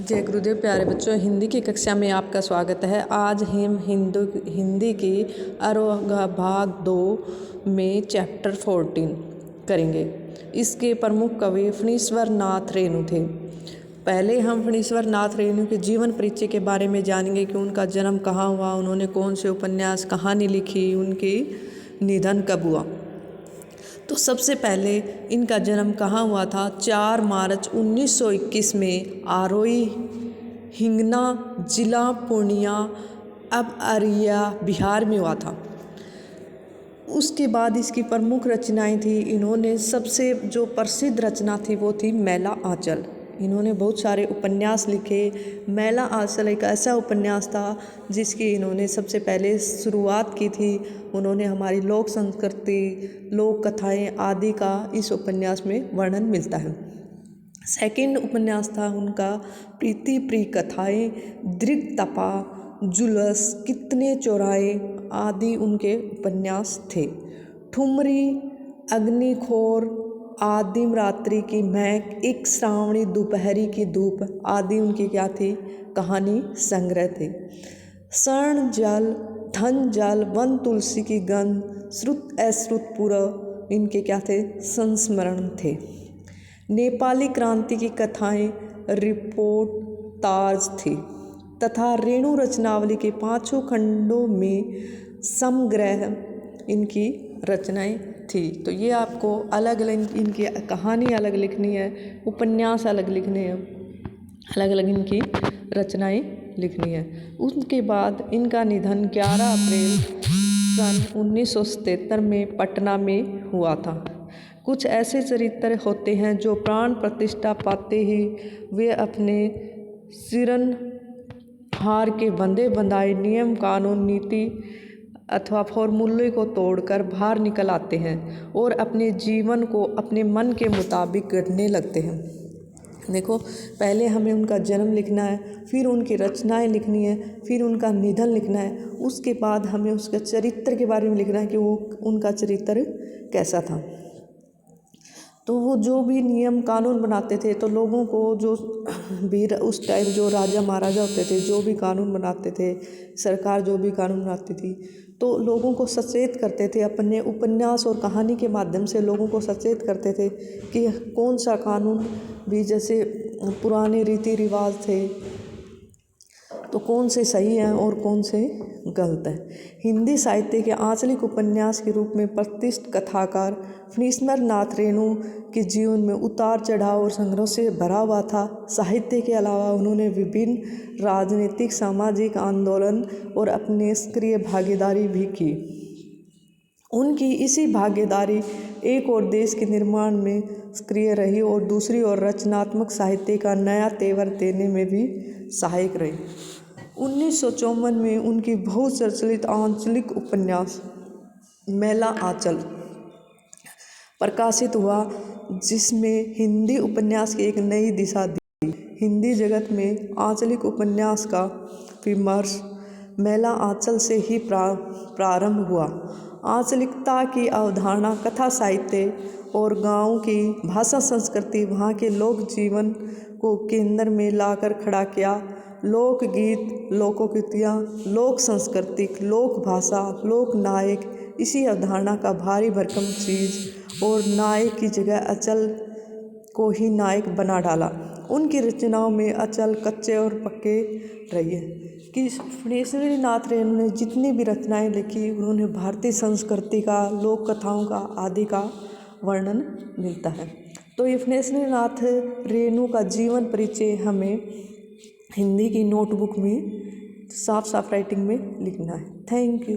जय गुरुदेव। प्यारे बच्चों, हिंदी की कक्षा में आपका स्वागत है। आज हम हिंदी की अरोगा भाग 2 में चैप्टर 14 करेंगे। इसके प्रमुख कवि फणीश्वर नाथ रेणु थे। पहले हम फणीश्वर नाथ रेणु के जीवन परिचय के बारे में जानेंगे कि उनका जन्म कहाँ हुआ, उन्होंने कौन से उपन्यास कहानी लिखी, उनकी निधन कब हुआ। तो सबसे पहले इनका जन्म कहाँ हुआ था? 4 मार्च 1921 में आरोई हिंगना, जिला पूर्णिया, अब अररिया, बिहार में हुआ था। उसके बाद इसकी प्रमुख रचनाएं थी। इन्होंने सबसे जो प्रसिद्ध रचना थी वो थी मैला आंचल। इन्होंने बहुत सारे उपन्यास लिखे। मैला आंचल एक ऐसा उपन्यास था जिसकी इन्होंने सबसे पहले शुरुआत की थी। उन्होंने हमारी लोक संस्कृति, लोक कथाएँ आदि का इस उपन्यास में वर्णन मिलता है। सेकंड उपन्यास था उनका प्रीति प्रिय कथाएँ, दृग तपा, जुलस, कितने चौराहे आदि उनके उपन्यास थे। ठुमरी, अग्निखोर, आदिम रात्रि की महक, एक श्रावणी दोपहरी की धूप आदि उनकी क्या थी? कहानी संग्रह थे। स्वर्ण जल, धन जल, वन तुलसी की गंध, श्रुत अश्रुतपुर इनके क्या थे? संस्मरण थे। नेपाली क्रांति की कथाएं रिपोर्टाज थी तथा रेणु रचनावली के 5 खंडों में समग्र इनकी रचनाएं थी। तो ये आपको अलग अलग इनकी कहानी अलग लिखनी है, उपन्यास अलग लिखने हैं, अलग अलग इनकी रचनाएं लिखनी है। उसके बाद इनका निधन 11 अप्रैल सन 1977 में पटना में हुआ था। कुछ ऐसे चरित्र होते हैं जो प्राण प्रतिष्ठा पाते ही वे अपने सिरनहार के बंधे बंधाए नियम, कानून, नीति अथवा फॉर्मूले को तोड़कर बाहर निकल आते हैं और अपने जीवन को अपने मन के मुताबिक गढ़ने लगते हैं। देखो, पहले हमें उनका जन्म लिखना है, फिर उनकी रचनाएं लिखनी है, फिर उनका निधन लिखना है। उसके बाद हमें उसके चरित्र के बारे में लिखना है कि वो उनका चरित्र कैसा था। तो वो जो भी नियम कानून बनाते थे तो लोगों को जो वीर उस टाइम जो राजा महाराजा होते थे जो भी कानून बनाते थे, सरकार जो भी कानून बनाती थी तो लोगों को सचेत करते थे। अपने उपन्यास और कहानी के माध्यम से लोगों को सचेत करते थे कि कौन सा कानून भी, जैसे पुराने रीति रिवाज थे तो कौन से सही हैं और कौन से गलत हैं। हिंदी साहित्य के आंचलिक उपन्यास के रूप में प्रतिष्ठित कथाकार फणीश्वर नाथ रेणु के जीवन में उतार चढ़ाव और संघर्ष से भरा हुआ था। साहित्य के अलावा उन्होंने विभिन्न राजनीतिक, सामाजिक आंदोलन और अपने सक्रिय भागीदारी भी की। उनकी इसी भागीदारी एक और देश के निर्माण में सक्रिय रही और दूसरी ओर रचनात्मक साहित्य का नया तेवर देने में भी सहायक रही। 1954 में उनकी बहुचर्चित आंचलिक उपन्यास मैला आंचल प्रकाशित हुआ, जिसमें हिंदी उपन्यास की एक नई दिशा दी। हिंदी जगत में आंचलिक उपन्यास का विमर्श मैला आंचल से ही प्रारंभ हुआ। आंचलिकता की अवधारणा कथा साहित्य और गाँव की भाषा संस्कृति, वहाँ के लोक जीवन को केंद्र में लाकर खड़ा किया। लोकगीत, लोकोक्तियाँ, लोक संस्कृति, लोक भाषा, लोक नायक, इसी अवधारणा का भारी भरकम चीज़ और नायक की जगह अचल को ही नायक बना डाला। उनकी रचनाओं में अचल, कच्चे और पक्के रही है कि फणीश्वर नाथ रेणु ने जितनी भी रचनाएं लिखी उन्होंने भारतीय संस्कृति का, लोक कथाओं का आदि का वर्णन मिलता है। तो ये फणीश्वर नाथ रेणु का जीवन परिचय हमें हिंदी की नोटबुक में साफ साफ राइटिंग में लिखना है। Thank you.